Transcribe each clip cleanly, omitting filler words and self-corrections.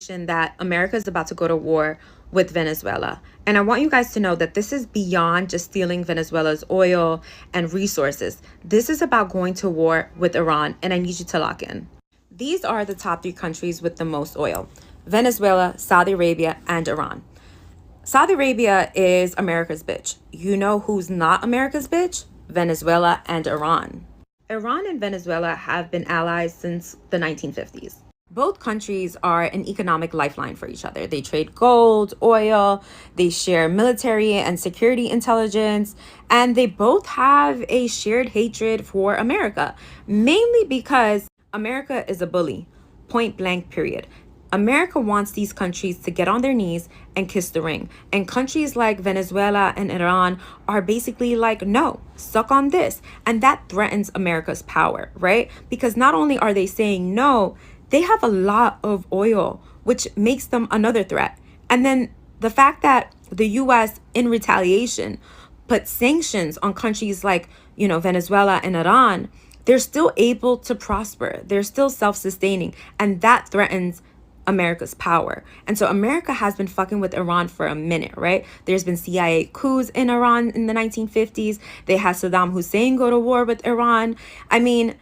that America is about to go to war with Venezuela. And I want you guys to know that this is beyond just stealing Venezuela's oil and resources. This is about going to war with Iran, and I need you to lock in. These are the top 3 countries with the most oil: Venezuela, Saudi Arabia, and Iran. Saudi Arabia is America's bitch. You know who's not America's bitch? Venezuela and Iran. Iran and Venezuela have been allies since the 1950s. Both countries are an economic lifeline for each other. They trade gold, oil, they share military and security intelligence, and they both have a shared hatred for America, mainly because America is a bully, point blank, period. America wants these countries to get on their knees and kiss the ring. And countries like Venezuela and Iran are basically like, no, suck on this. And that threatens America's power, right? Because not only are they saying no, they have a lot of oil, which makes them another threat. And then the fact that the US, in retaliation, put sanctions on countries like, Venezuela and Iran, they're still able to prosper. They're still self-sustaining. And that threatens America's power. And so America has been fucking with Iran for a minute, right? There's been CIA coups in Iran in the 1950s. They had Saddam Hussein go to war with Iran. I mean,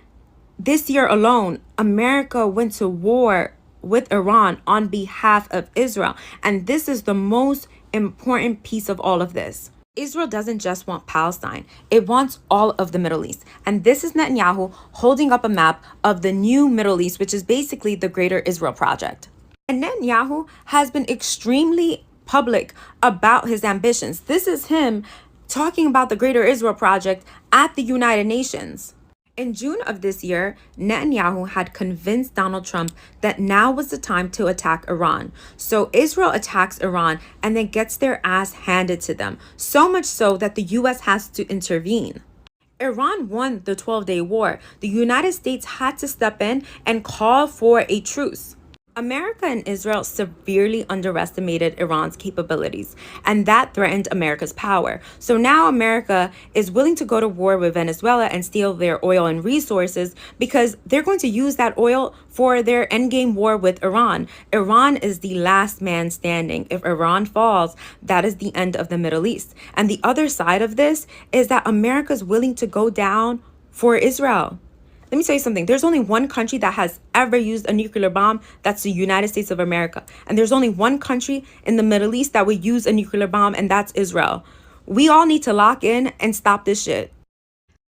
this year alone, America went to war with Iran on behalf of Israel. And this is the most important piece of all of this. Israel doesn't just want Palestine. It wants all of the Middle East. And this is Netanyahu holding up a map of the new Middle East, which is basically the Greater Israel Project. And Netanyahu has been extremely public about his ambitions. This is him talking about the Greater Israel Project at the United Nations. In June of this year, Netanyahu had convinced Donald Trump that now was the time to attack Iran. So Israel attacks Iran and then gets their ass handed to them. So much so that the US has to intervene. Iran won the 12-day war. The United States had to step in and call for a truce. America and Israel severely underestimated Iran's capabilities, and that threatened America's power. So now America is willing to go to war with Venezuela and steal their oil and resources because they're going to use that oil for their endgame war with Iran. Iran is the last man standing. If Iran falls, that is the end of the Middle East. And the other side of this is that America is willing to go down for Israel. Let me tell you something. There's only one country that has ever used a nuclear bomb. That's the United States of America. And there's only one country in the Middle East that would use a nuclear bomb, and that's Israel. We all need to lock in and stop this shit.